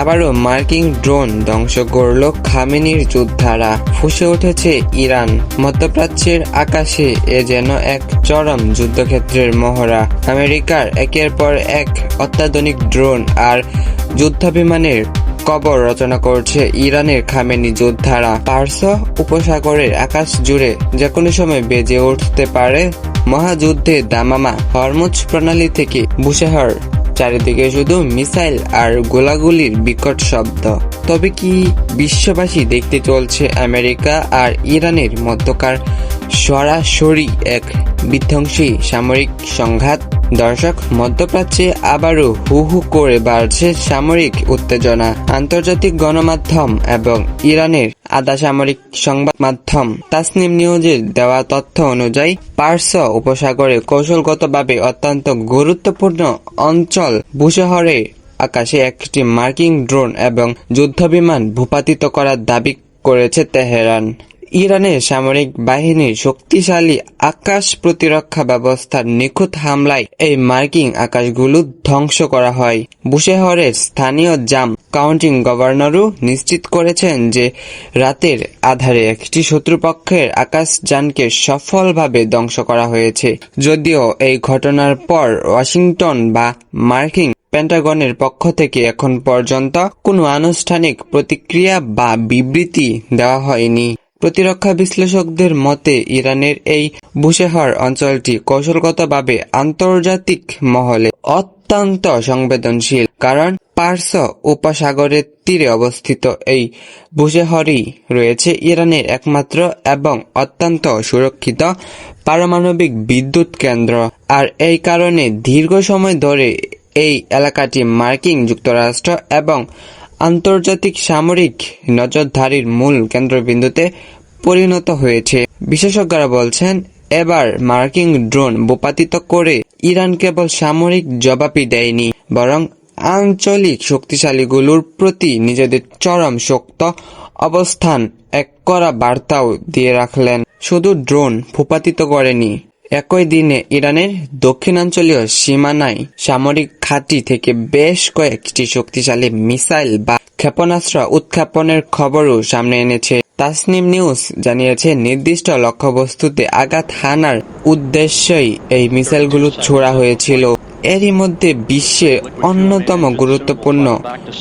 আবারও মার্কিন ড্রোন ধ্বংস করল খামেনির যোদ্ধারা। ফুঁসে উঠেছে ইরান। মধ্যপ্রাচ্যের আকাশে এ যেন এক চরম যুদ্ধক্ষেত্রের মহড়া। আমেরিকার একের পর এক অত্যাধুনিক ড্রোন আর যুদ্ধবিমানের কবর রচনা করছে ইরানের খামেনি যোদ্ধারা। পার্স উপসাগরের আকাশ জুড়ে যেকোনো সময় বেজে উঠতে পারে মহাযুদ্ধের দামামা। হরমুজ প্রণালী থেকে বুশেহর, চারিদিকে শুধু মিসাইল আর গোলাগুলির বিকট শব্দ। তবে কি বিশ্ববাসী দেখতে চলছে আমেরিকা আর ইরানের মধ্যকার সরাসরি এক বিধ্বংসী সামরিক সংঘাত? দর্শক, মধ্যপ্রাচ্যে আবারও হু হু করে বাড়ছে সামরিক উত্তেজনা। আন্তর্জাতিক গণমাধ্যম এবং ইরানের আধা সামরিক সংবাদ মাধ্যম তাসনিম নিউজের দেওয়া তথ্য অনুযায়ী পার্স উপসাগরে কৌশলগতভাবে অত্যন্ত গুরুত্বপূর্ণ অঞ্চল বুশেহরে আকাশে একটি মার্কিন ড্রোন এবং যুদ্ধবিমান ভূপাতিত করার দাবি করেছে তেহরান। ইরানের সামরিক বাহিনীর শক্তিশালী আকাশ প্রতিরক্ষা ব্যবস্থার নিখুঁত হামলায় এই মার্কিন আকাশগুলো ধ্বংস করা হয়। বুশেহরের স্থানীয় জাম কাউন্টি গভর্নরও নিশ্চিত করেছেন যে রাতের আধারে একটি শত্রুপক্ষের আকাশযানকে সফলভাবে ধ্বংস করা হয়েছে। যদিও এই ঘটনার পর ওয়াশিংটন বা মার্কিন পেন্টাগনের পক্ষ থেকে এখন পর্যন্ত কোনো আনুষ্ঠানিক প্রতিক্রিয়া বা বিবৃতি দেওয়া হয়নি। প্রতিরক্ষা বিশ্লেষকদের মতে ইরানের এই বুশেহর অঞ্চলটি কৌশলগতভাবে আন্তর্জাতিক মহলে অত্যন্ত সংবেদনশীল, কারণ পার্স উপসাগরের তীরে অবস্থিত এই বুশেহরই রয়েছে ইরানের একমাত্র এবং অত্যন্ত সুরক্ষিত পারমাণবিক বিদ্যুৎ কেন্দ্র। আর এই কারণে দীর্ঘ সময় ধরে এই এলাকাটি মার্কিন যুক্তরাষ্ট্র এবং আন্তর্জাতিক সামরিক নজরদারির মূল কেন্দ্রবিন্দুতে পরিণত হয়েছে। বিশেষজ্ঞরা বলছেন, এবার মার্কিন ড্রোন ভূপাতিত করে ইরান কেবল সামরিক জবাবই দেয়নি, বরং আঞ্চলিক শক্তিশালীগুলোর প্রতি নিজেদের চরম শক্ত অবস্থান এক করা বার্তাও দিয়ে রাখলেন। শুধু ড্রোন ভূপাতিত করেনি, একই দিনে ইরানের দক্ষিণাঞ্চলীয় সীমানায় সামরিক ঘাঁটি থেকে বেশ কয়েকটি শক্তিশালী মিসাইল বা ক্ষেপণাস্ত্র উৎক্ষেপণের খবরও সামনে এনেছে। তাসনিম নিউজ জানিয়েছে, নির্দিষ্ট লক্ষ্যবস্তুতে আঘাত হানার উদ্দেশ্যেই এই মিসাইলগুলো ছোড়া হয়েছিল। এরই মধ্যে বিশ্বের অন্যতম গুরুত্বপূর্ণ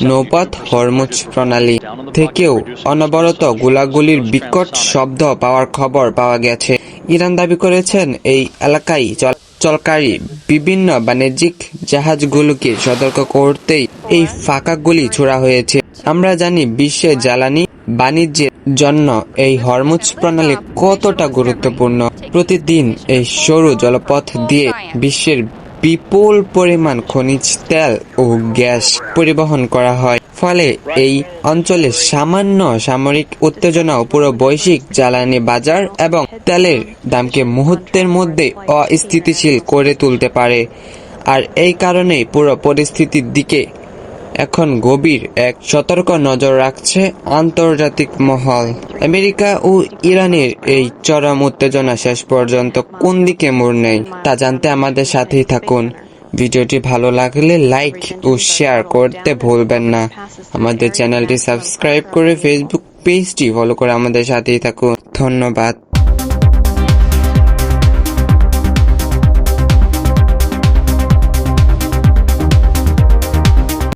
নৌপথ হরমুজ প্রণালী থেকেও অনবরত গোলাগুলির বিকট শব্দ পাওয়ার খবর পাওয়া গেছে। ইরান দাবি করেছেন, এই এলাকায় চলাচলকারী বিভিন্ন বাণিজ্যিক জাহাজগুলোকে সতর্ক করতেই এই ফাঁকা গুলি ছোড়া হয়েছে। আমরা জানি বিশ্বের জ্বালানি বাণিজ্যের জন্য এই হরমুজ প্রণালী কতটা গুরুত্বপূর্ণ। প্রতিদিন এই সরু জলপথ দিয়ে বিশ্বের বিপুল পরিমাণ খনিজ তেল ও গ্যাস পরিবহন করা হয়। ফলে এই অঞ্চলে সামান্য সামরিক উত্তেজনাও পুরো বৈশ্বিক জ্বালানি বাজার এবং তেলের দামকে মুহূর্তের মধ্যে অস্থিতিশীল করে তুলতে পারে। আর এই কারণেই পুরো পরিস্থিতির দিকে এখন গভীর এক সতর্ক নজর রাখছে আন্তর্জাতিক মহল। আমেরিকা ও ইরানের এই চরম উত্তেজনা শেষ পর্যন্ত কোন দিকে মোড় নেয় তা জানতে আমাদের সাথেই থাকুন। ভিডিওটি ভালো লাগলে লাইক ও শেয়ার করতে ভুলবেন না। আমাদের চ্যানেলটি সাবস্ক্রাইব করে ফেসবুক পেজটি ফলো করে আমাদের সাথেই থাকুন। ধন্যবাদ।